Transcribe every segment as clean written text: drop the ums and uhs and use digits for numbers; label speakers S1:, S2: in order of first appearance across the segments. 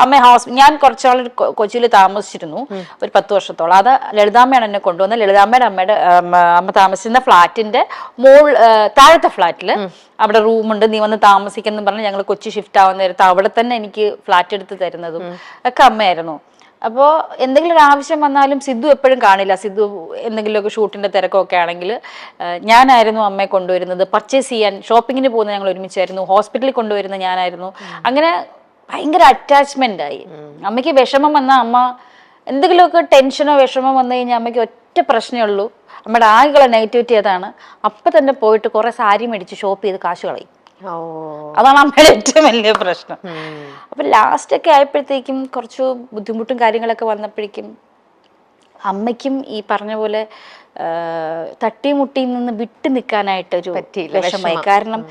S1: അമ്മ ഞാൻ കുറച്ചാൾ കൊച്ചിയിൽ താമസിച്ചിരുന്നു, ഒരു 10 വർഷത്തോളം. അത് ലളിതാമ്മയാണ് എന്നെ കൊണ്ടുവന്നത്. ലളിതാമ്മയുടെ അമ്മ താമസിക്കുന്ന ഫ്ലാറ്റിന്റെ താഴത്തെ ഫ്ലാറ്റില് അവിടെ റൂമുണ്ട്, നീ വന്ന് താമസിക്കുന്നു പറഞ്ഞ് ഞങ്ങൾ കൊച്ചി ഷിഫ്റ്റ് ആവുന്ന നേരത്ത് അവിടെ തന്നെ എനിക്ക് ഫ്ലാറ്റ് എടുത്ത് തരുന്നതും ഒക്കെ അമ്മയായിരുന്നു. അപ്പോൾ എന്തെങ്കിലും ഒരു ആവശ്യം വന്നാലും സിദ്ധു എപ്പോഴും കാണില്ല. സിദ്ധു എന്തെങ്കിലുമൊക്കെ ഷൂട്ടിന്റെ തിരക്കൊക്കെ ആണെങ്കിൽ ഞാനായിരുന്നു അമ്മയെ കൊണ്ടുവരുന്നത്. പർച്ചേസ് ചെയ്യാൻ ഷോപ്പിങ്ങിന് പോകുന്നത് ഞങ്ങൾ ഒരുമിച്ചായിരുന്നു. ഹോസ്പിറ്റലിൽ കൊണ്ടുവരുന്നത് ഞാനായിരുന്നു. അങ്ങനെ ഭയങ്കര അറ്റാച്ച്മെന്റ് ആയി. അമ്മയ്ക്ക് വിഷമം വന്നാൽ അമ്മ എന്തെങ്കിലുമൊക്കെ ടെൻഷനോ വിഷമോ വന്നു കഴിഞ്ഞാൽ അമ്മയ്ക്ക് ഒറ്റ പ്രശ്നമേ ഉള്ളൂ, നമ്മുടെ ആകെയുള്ള നെഗറ്റിവിറ്റി അതാണ്. അപ്പം തന്നെ പോയിട്ട് കുറെ സാരി മേടിച്ച് ഷോപ്പ് ചെയ്ത് കാശ് കളയും. അതാണ് അമ്മയുടെ ഏറ്റവും വലിയ പ്രശ്നം. അപ്പൊ ലാസ്റ്റ് ഒക്കെ ആയപ്പോഴത്തേക്കും കുറച്ച് ബുദ്ധിമുട്ടും കാര്യങ്ങളൊക്കെ വന്നപ്പോഴേക്കും അമ്മയ്ക്കും ഈ പറഞ്ഞ പോലെ തട്ടിമുട്ടിയിൽ നിന്ന് വിട്ടു നിൽക്കാനായിട്ടൊരു വിഷമമായി. കാരണം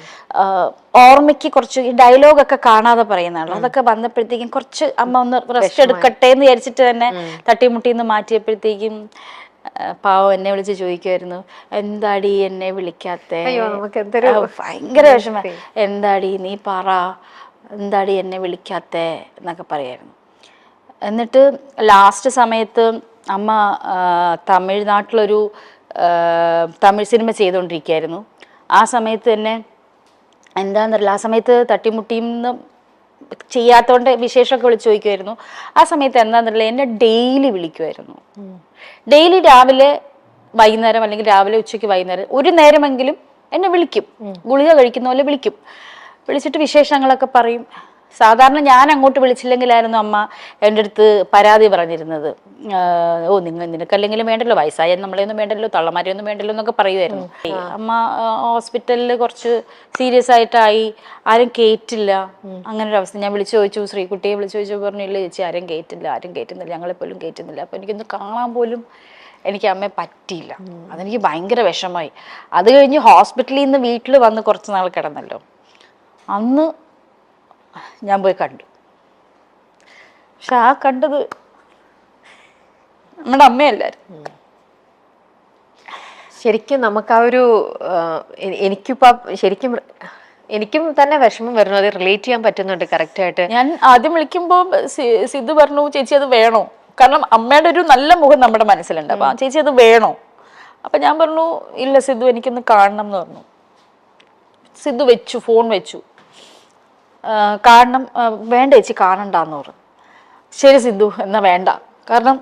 S1: ഓർമ്മയ്ക്ക് കുറച്ച് ഈ ഡയലോഗൊക്കെ കാണാതെ പറയുന്നതാണല്ലോ, അതൊക്കെ വന്നപ്പോഴത്തേക്കും കുറച്ച് അമ്മ ഒന്ന് റെസ്റ്റ് എടുക്കട്ടെ എന്ന് വിചാരിച്ചിട്ട് തന്നെ തട്ടിമുട്ടിയിൽ നിന്ന് മാറ്റിയപ്പോഴത്തേക്കും പാവം എന്നെ വിളിച്ച് ചോദിക്കുമായിരുന്നു, എന്താടി എന്നെ വിളിക്കാത്തെ? ഭയങ്കര വിഷമം. എന്താടി നീ പറ, എന്താടി എന്നെ വിളിക്കാത്തെ എന്നൊക്കെ പറയായിരുന്നു. എന്നിട്ട് ലാസ്റ്റ് സമയത്ത് അമ്മ തമിഴ്നാട്ടിലൊരു തമിഴ് സിനിമ ചെയ്തുകൊണ്ടിരിക്കുകയായിരുന്നു. ആ സമയത്ത് തന്നെ എന്താണെന്നറിയില്ല, ആ സമയത്ത് തട്ടിമുട്ടിന്ന് ചെയ്യാത്തോണ്ട് വിശേഷമൊക്കെ വിളിച്ച് ചോദിക്കുമായിരുന്നു. ആ സമയത്ത് എന്താണെന്നറിയില്ല, എന്നെ ഡെയിലി വിളിക്കുമായിരുന്നു. ഡെയിലി രാവിലെ വൈകുന്നേരം അല്ലെങ്കിൽ രാവിലെ ഉച്ചയ്ക്ക് വൈകുന്നേരം ഒരു നേരമെങ്കിലും എന്നെ വിളിക്കും. ഗുളിക കഴിക്കുന്ന പോലെ വിളിക്കും. വിളിച്ചിട്ട് വിശേഷങ്ങളൊക്കെ പറയും. സാധാരണ ഞാൻ അങ്ങോട്ട് വിളിച്ചില്ലെങ്കിലായിരുന്നു അമ്മ എൻ്റെ അടുത്ത് പരാതി പറഞ്ഞിരുന്നത്. നിനക്കല്ലെങ്കിലും വേണ്ടല്ലോ, വയസ്സായ നമ്മളെയൊന്നും വേണ്ടല്ലോ, തള്ളമാരെയൊന്നും വേണ്ടല്ലോ എന്നൊക്കെ പറയുമായിരുന്നു. അമ്മ ഹോസ്പിറ്റലിൽ കുറച്ച് സീരിയസ് ആയിട്ടായി, ആരും കേറ്റില്ല, അങ്ങനെ ഒരു അവസ്ഥ. ഞാൻ വിളിച്ചു ചോദിച്ചു, ശ്രീകുട്ടിയെ വിളിച്ചു ചോദിച്ചു, പറഞ്ഞില്ല ചേച്ചി ആരും കേറ്റുന്നില്ല, ഞങ്ങളെപ്പോലും കേറ്റുന്നില്ല. അപ്പൊ എനിക്കൊന്ന് കാണാൻ പോലും എനിക്ക് അമ്മയെ പറ്റിയില്ല. അതെനിക്ക് ഭയങ്കര വിഷമമായി. അത് കഴിഞ്ഞ് ഹോസ്പിറ്റലിൽ നിന്ന് വീട്ടിൽ വന്ന് കുറച്ച് നാൾ കിടന്നല്ലോ, അന്ന് ഞാൻ പോയി കണ്ടു. പക്ഷെ ആ കണ്ടത് നമ്മുടെ അമ്മയല്ലായിരുന്നു.
S2: ശരിക്കും നമുക്ക് ആ ഒരു എനിക്കും തന്നെ വിഷമം വരുന്നു. അത് റിലേറ്റ് ചെയ്യാൻ പറ്റുന്നുണ്ട് കറക്റ്റ് ആയിട്ട്.
S1: ഞാൻ ആദ്യം വിളിക്കുമ്പോൾ സിദ്ധു പറഞ്ഞു, ചേച്ചി അത് വേണോ? കാരണം അമ്മയുടെ ഒരു നല്ല മുഖം നമ്മുടെ മനസ്സിലുണ്ട്. അപ്പൊ ചേച്ചി അത് വേണോ? അപ്പൊ ഞാൻ പറഞ്ഞു, ഇല്ല സിദ്ധു എനിക്കൊന്ന് കാണണം എന്ന് പറഞ്ഞു. സിദ്ധു ഫോൺ വെച്ചു. കാണണം, വേണ്ട ചേച്ചി കാണണ്ടെന്ന് പറഞ്ഞു. ശരി സിദ്ധു എന്നാ വേണ്ട. കാരണം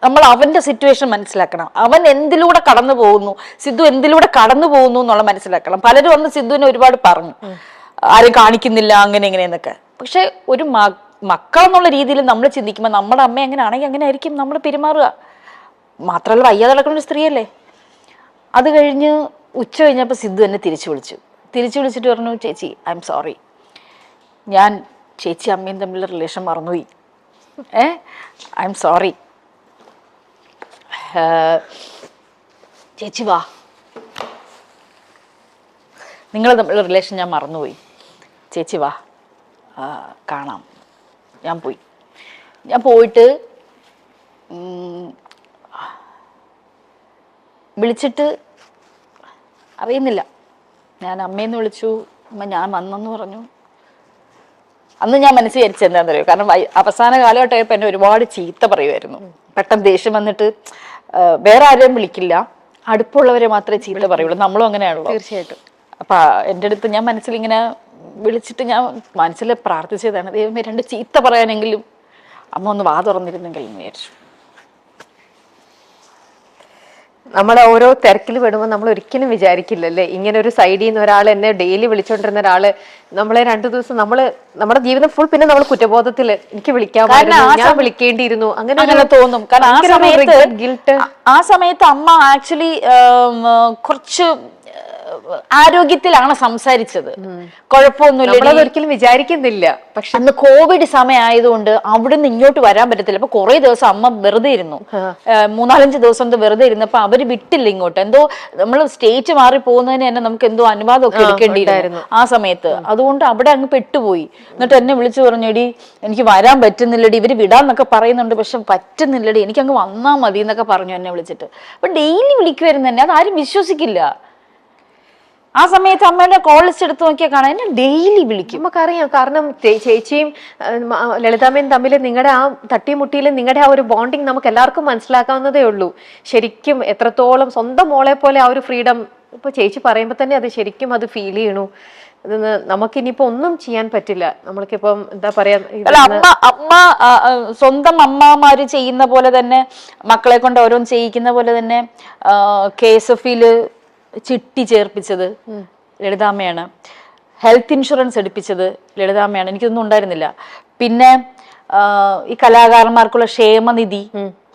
S1: നമ്മൾ അവന്റെ സിറ്റുവേഷൻ മനസ്സിലാക്കണം. അവൻ എന്തിലൂടെ കടന്നു പോകുന്നു, സിദ്ധു എന്തിലൂടെ കടന്നു പോകുന്നു എന്നുള്ള മനസ്സിലാക്കണം. പലരും വന്ന് സിദ്ധുവിനെ ഒരുപാട് പറഞ്ഞു, ആരും കാണിക്കുന്നില്ല അങ്ങനെ എങ്ങനെയെന്നൊക്കെ. പക്ഷെ ഒരു മക്കളെന്നുള്ള രീതിയിൽ നമ്മൾ ചിന്തിക്കുമ്പോൾ നമ്മുടെ അമ്മ എങ്ങനെയാണെങ്കിൽ അങ്ങനെ ആയിരിക്കും നമ്മൾ പെരുമാറുക. മാത്രമല്ല വയ്യാതെ നടക്കുന്ന ഒരു സ്ത്രീയല്ലേ. അത് കഴിഞ്ഞ് ഉച്ച കഴിഞ്ഞപ്പോൾ സിദ്ധു എന്നെ തിരിച്ചു വിളിച്ചിട്ട് പറഞ്ഞു, ചേച്ചി ഐ എം സോറി, ഞാൻ ചേച്ചി അമ്മയും തമ്മിലുള്ള റിലേഷൻ മറന്നുപോയി. ഐ എം സോറി, ചേച്ചി വാ, നിങ്ങൾ തമ്മിലുള്ള റിലേഷൻ ഞാൻ മറന്നുപോയി, ചേച്ചി വാ കാണാം. ഞാൻ പോയിട്ട് വിളിച്ചിട്ട് അറിയുന്നില്ല. ഞാൻ അമ്മയെന്ന് വിളിച്ചു, അമ്മ ഞാൻ വന്നെന്ന് പറഞ്ഞു. അന്ന് ഞാൻ മനസ്സിൽ വിചാരിച്ചത് എന്താണെന്ന് അറിയോ, കാരണം അവസാന കാലഘട്ടമായപ്പോൾ എന്നെ ഒരുപാട് ചീത്ത പറയുമായിരുന്നു. പെട്ടെന്ന് ദേഷ്യം വന്നിട്ട് വേറെ ആരെയും വിളിക്കില്ല, അടുപ്പുള്ളവരെ മാത്രമേ ചീത്ത പറയുള്ളൂ. നമ്മളും അങ്ങനെയാണല്ലോ.
S2: തീർച്ചയായിട്ടും.
S1: അപ്പൊ എൻ്റെ അടുത്ത് ഞാൻ മനസ്സിലിങ്ങനെ വിളിച്ചിട്ട് ഞാൻ മനസ്സിൽ പ്രാർത്ഥിച്ചതാണ്, ദൈവമേ 2 ചീത്ത പറയാനെങ്കിലും അമ്മ ഒന്ന് വാ തുറന്നിരുന്നെങ്കിൽ എന്ന് വിചാരിച്ചു.
S2: നമ്മളെ ഓരോ തിരക്കിൽ പെടുമ്പോൾ നമ്മൾ ഒരിക്കലും വിചാരിക്കില്ലല്ലേ, ഇങ്ങനെ ഒരു സൈഡിൽ നിന്ന് ഒരാൾ എന്നെ ഡെയിലി വിളിച്ചോണ്ടിരുന്ന ഒരാള് നമ്മളെ 2 ദിവസം നമ്മുടെ ജീവിതം ഫുൾ പിന്നെ നമ്മൾ കുറ്റബോധത്തില് എനിക്ക് ഞാൻ വിളിക്കേണ്ടിയിരുന്നു അങ്ങനെ
S1: തോന്നും. കാരണം ആ സമയത്ത് അമ്മ ആക്ച്വലി കുറച്ച് ആരോഗ്യത്തിലാണ് സംസാരിച്ചത്, കുഴപ്പമൊന്നുമില്ല,
S2: ഒരിക്കലും വിചാരിക്കുന്നില്ല. പക്ഷെ
S1: അന്ന് കോവിഡ് സമയമായതുകൊണ്ട് അവിടുന്ന് ഇങ്ങോട്ട് വരാൻ പറ്റത്തില്ല. അപ്പൊ കുറെ ദിവസം അമ്മ വെറുതെ ഇരുന്നു, 3-4 ദിവസം വെറുതെ ഇരുന്നപ്പോ അവര് വിട്ടില്ല ഇങ്ങോട്ട്. എന്തോ നമ്മൾ സ്റ്റേറ്റ് മാറി പോകുന്നതിന് തന്നെ നമുക്ക് എന്തോ അനുവാദമൊക്കെ എടുക്കേണ്ടിയിരുന്നു ആ സമയത്ത്. അതുകൊണ്ട് അവിടെ അങ്ങ് പെട്ടുപോയി. എന്നിട്ട് എന്നെ വിളിച്ചു പറഞ്ഞെടി എനിക്ക് വരാൻ പറ്റുന്നില്ലടി, ഇവര് വിടാന്നൊക്കെ പറയുന്നുണ്ട്, പക്ഷെ പറ്റുന്നില്ലടി, എനിക്ക് അങ്ങ് വന്നാ മതി എന്നൊക്കെ പറഞ്ഞു എന്നെ വിളിച്ചിട്ട്. അപ്പൊ ഡെയിലി വിളിക്കുമായിരുന്നു എന്നെ. അത് ആരും വിശ്വസിക്കില്ല. ആ സമയത്ത് അമ്മയുടെ കോൾ ലിസ്റ്റ് എടുത്ത് നോക്കിയാൽ കാണാൻ എന്നെ ഡെയിലി വിളിക്കും.
S2: നമുക്കറിയാം, കാരണം ചേച്ചിയും ലളിതാമ്മയും തമ്മിൽ നിങ്ങളുടെ ആ തട്ടിമുട്ടിയിൽ നിങ്ങളുടെ ആ ഒരു ബോണ്ടിങ് നമുക്ക് എല്ലാവർക്കും മനസ്സിലാക്കാവുന്നതേ ഉള്ളൂ. ശരിക്കും എത്രത്തോളം സ്വന്തം മോളെ പോലെ ആ ഒരു ഫ്രീഡം ഇപ്പൊ ചേച്ചി പറയുമ്പോൾ തന്നെ അത് ശരിക്കും അത് ഫീൽ ചെയ്യണു. നമുക്കിനിയിപ്പോ ഒന്നും ചെയ്യാൻ പറ്റില്ല. നമ്മൾക്കിപ്പം എന്താ പറയാ,
S1: അമ്മ സ്വന്തം അമ്മമാര് ചെയ്യുന്ന പോലെ തന്നെ മക്കളെ കൊണ്ട് ഓരോന്ന് ചെയ്യിക്കുന്ന പോലെ തന്നെ KSFയില് ചിട്ടി ചേർപ്പിച്ചത് ലളിതാമ്മയാണ്. Health insurance എടുപ്പിച്ചത് ലളിതാമ്മയാണ്. എനിക്കൊന്നും ഉണ്ടായിരുന്നില്ല. പിന്നെ ഈ കലാകാരന്മാർക്കുള്ള ക്ഷേമനിധി,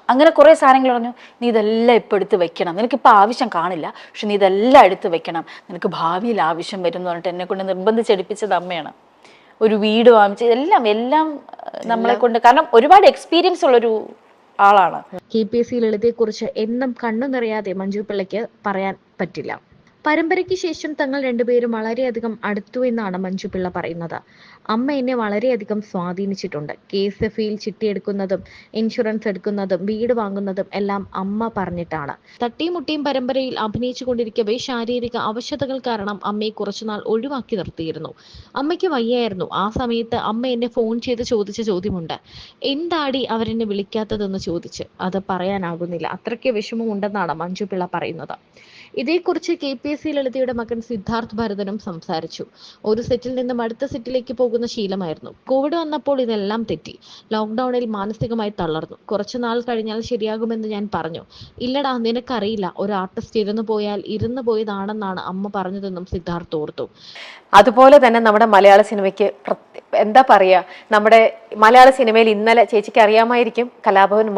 S1: അങ്ങനെ കുറെ സാധനങ്ങൾ പറഞ്ഞു. നീ ഇതെല്ലാം ഇപ്പൊ എടുത്ത് വെക്കണം, നിനക്കിപ്പോ ആവശ്യം കാണില്ല, പക്ഷെ നീ ഇതെല്ലാം എടുത്ത് വെക്കണം, നിനക്ക് ഭാവിയിൽ ആവശ്യം വരും എന്ന് പറഞ്ഞിട്ട് എന്നെ കൊണ്ട് നിർബന്ധിച്ചെടുപ്പിച്ചത് അമ്മയാണ്. ഒരു വീട് വാങ്ങിച്ച് എല്ലാം നമ്മളെ കൊണ്ട്, കാരണം ഒരുപാട് എക്സ്പീരിയൻസ് ഉള്ളൊരു ആളാണ്.
S3: KPSC ലളിതയെക്കുറിച്ച് എന്നും കണ്ണു നിറയാതെ മഞ്ജു പിള്ളയ്ക്ക് പറയാൻ പറ്റില്ല. പരമ്പരയ്ക്ക് ശേഷം തങ്ങൾ രണ്ടുപേരും വളരെയധികം അടുത്തു എന്നാണ് മഞ്ജു പിള്ള പറയുന്നത്. അമ്മ എന്നെ വളരെയധികം സ്വാധീനിച്ചിട്ടുണ്ട്. KSFയിൽ ചിട്ടിയെടുക്കുന്നതും ഇൻഷുറൻസ് എടുക്കുന്നതും വീട് വാങ്ങുന്നതും എല്ലാം അമ്മ പറഞ്ഞിട്ടാണ്. തട്ടിയും മുട്ടിയും പരമ്പരയിൽ അഭിനയിച്ചു കൊണ്ടിരിക്കവേ ശാരീരിക അവശതകൾ കാരണം അമ്മയെ കുറച്ചുനാൾ ഒഴിവാക്കി നിർത്തിയിരുന്നു. അമ്മയ്ക്ക് വയ്യായിരുന്നു. ആ സമയത്ത് അമ്മ എന്നെ ഫോൺ ചെയ്ത് ചോദിച്ച ചോദ്യമുണ്ട്, എന്താടി അവരെന്നെ വിളിക്കാത്തതെന്ന് ചോദിച്ച്. അത് പറയാനാകുന്നില്ല, അത്രയ്ക്ക് വിഷമമുണ്ടെന്നാണ് മഞ്ജു പിള്ള പറയുന്നത്. ഇതേക്കുറിച്ച് KPSC ലളിതയുടെ മകൻ സിദ്ധാർത്ഥ് ഭരതനും സംസാരിച്ചു. ഒരു സെറ്റിൽ നിന്നും അടുത്ത സെറ്റിലേക്ക് പോകുന്ന ശീലമായിരുന്നു. കോവിഡ് വന്നപ്പോൾ ഇതെല്ലാം തെറ്റി. ലോക്ക്ഡൌണിൽ മാനസികമായി തളർന്നു. കുറച്ചുനാൾ കഴിഞ്ഞാൽ ശരിയാകുമെന്ന് ഞാൻ പറഞ്ഞു. ഇല്ലടാ, നിനക്കറിയില്ല, ഒരു ആർട്ടിസ്റ്റ് ഇരുന്നു പോയാൽ ഇരുന്നു പോയതാണെന്നാണ് അമ്മ പറഞ്ഞതെന്നും സിദ്ധാർത്ഥ് ഓർത്തു.
S2: അതുപോലെ തന്നെ നമ്മുടെ മലയാള സിനിമയ്ക്ക് എന്താ പറയാ, നമ്മുടെ മലയാള സിനിമയിൽ ഇന്നലെ ചേച്ചിക്ക് അറിയാമായിരിക്കും, കലാഭവൻ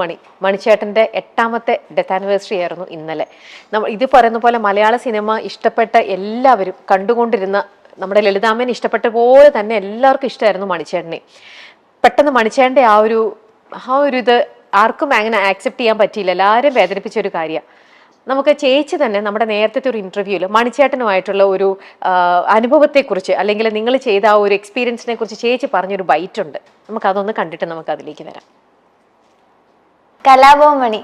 S2: മണിച്ചേട്ടന്റെ 8ാമത്തെ ഡെത്ത് ആനിവേഴ്സറി ആയിരുന്നു ഇന്നലെ. ഇത് പറയുന്ന പോലെ മലയാള സിനിമ ഇഷ്ടപ്പെട്ട എല്ലാവരും കണ്ടുകൊണ്ടിരുന്ന, നമ്മുടെ ലളിതാമ്മേനെ ഇഷ്ടപ്പെട്ട പോലെ തന്നെ എല്ലാവർക്കും ഇഷ്ടമായിരുന്നു മണിച്ചേട്ടനെ. പെട്ടെന്ന് മണിച്ചേട്ടന്റെ ആ ഒരു ഇത് ആർക്കും അങ്ങനെ ആക്സെപ്റ്റ് ചെയ്യാൻ പറ്റിയില്ല. എല്ലാവരും വേദനിപ്പിച്ച ഒരു കാര്യമാണ്. നമുക്ക് ചേച്ചി തന്നെ നമ്മുടെ നേരത്തെ ഒരു ഇന്റർവ്യൂവിൽ മണിച്ചേട്ടനുമായിട്ടുള്ള ഒരു അനുഭവത്തെക്കുറിച്ച്, അല്ലെങ്കിൽ നിങ്ങൾ ചെയ്ത ആ ഒരു എക്സ്പീരിയൻസിനെ കുറിച്ച് ചേച്ചി പറഞ്ഞൊരു ബൈറ്റ് ഉണ്ട്. നമുക്ക് അതൊന്ന് കണ്ടിട്ട് നമുക്ക് അതിലേക്ക് വരാം.
S4: കലാഭവൻ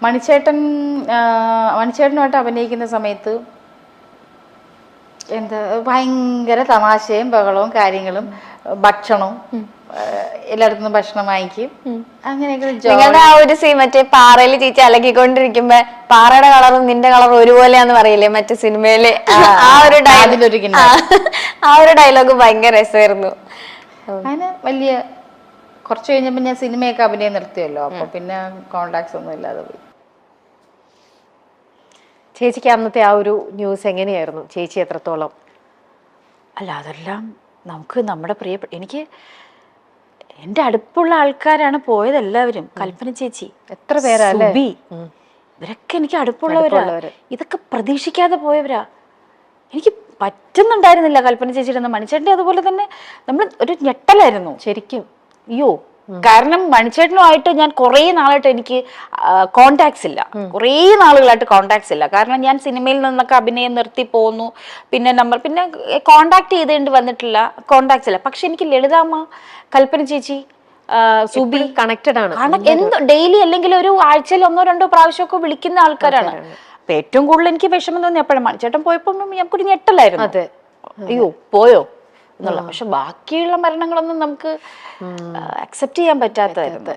S1: മണിച്ചേട്ടനുമായിട്ട് അഭിനയിക്കുന്ന സമയത്ത് എന്താ ഭയങ്കര തമാശയും ബഹളവും കാര്യങ്ങളും, ഭക്ഷണവും എല്ലായിടത്തുനിന്നും ഭക്ഷണം വാങ്ങിക്കും, അങ്ങനെയൊക്കെ.
S4: നിങ്ങളുടെ ആ ഒരു സീൻ മറ്റേ പാറയിൽ ചേച്ചി അലക്കിക്കൊണ്ടിരിക്കുമ്പോ പാറയുടെ കളറും നിന്റെ കളറും ഒരുപോലെയാന്ന് പറയില്ലേ മറ്റേ സിനിമയില്, ആ ഒരു ഡയലോഗ് ഭയങ്കര രസമായിരുന്നു.
S1: അതിന് വലിയ കുറച്ച് കഴിഞ്ഞപ്പോ ഞാൻ സിനിമയൊക്കെ അഭിനയം നിർത്തിയല്ലോ, അപ്പൊ പിന്നെ കോണ്ടാക്ട്സ് ഒന്നും ഇല്ലാതെ പോയി.
S2: ചേച്ചിക്ക് അന്നത്തെ ആ ഒരു ന്യൂസ് എങ്ങനെയായിരുന്നു? ചേച്ചി എത്രത്തോളം?
S1: അല്ല, അതെല്ലാം നമുക്ക് നമ്മുടെ പ്രിയപ്പെട്ട, എനിക്ക് എൻ്റെ അടുപ്പുള്ള ആൾക്കാരാണ് പോയത് എല്ലാവരും. കൽപ്പന ചേച്ചി,
S2: എത്ര പേരാ,
S1: ഇവരൊക്കെ എനിക്ക് അടുപ്പുള്ളവരാ. ഇതൊക്കെ പ്രതീക്ഷിക്കാതെ പോയവരാ. എനിക്ക് പറ്റുന്നുണ്ടായിരുന്നില്ല കൽപ്പന ചേച്ചിയുടെ. മണിച്ചേട്ടൻ്റെ അതുപോലെ തന്നെ നമ്മൾ ഒരു ഞെട്ടലായിരുന്നു ശരിക്കും. അയ്യോ, കാരണം മണിച്ചേട്ടനുമായിട്ട് ഞാൻ കുറേ നാളായിട്ട് എനിക്ക് കോണ്ടാക്ട്സ് ഇല്ല, കുറേ നാളുകളായിട്ട് കോണ്ടാക്ട്സ് ഇല്ല. കാരണം ഞാൻ സിനിമയിൽ നിന്നൊക്കെ അഭിനയം നിർത്തി പോന്നു, പിന്നെ പിന്നെ കോണ്ടാക്ട് ചെയ്തേണ്ടി വന്നിട്ടില്ല, കോണ്ടാക്ട്സ് ഇല്ല. പക്ഷെ എനിക്ക് ലളിതാമ്മ, കൽപ്പന ചേച്ചി, സുബി
S2: കണക്റ്റഡ് ആണ്.
S1: എന്ത് ഡെയിലി അല്ലെങ്കിൽ ഒരു ആഴ്ചയിൽ 1-2 പ്രാവശ്യമൊക്കെ വിളിക്കുന്ന ആൾക്കാരാണ്. അപ്പൊ ഏറ്റവും കൂടുതൽ എനിക്ക് വിഷമം തോന്നി എപ്പോഴും മണിച്ചേട്ടൻ പോയപ്പോ ഞങ്ങൾക്കൊരു ഞെട്ടലായിരുന്നു. അയ്യോ പോയോ എന്നുള്ള. പക്ഷെ ബാക്കിയുള്ള മരണങ്ങളൊന്നും നമുക്ക് അക്സെപ്റ്റ് ചെയ്യാൻ പറ്റാത്തതായിരുന്നു.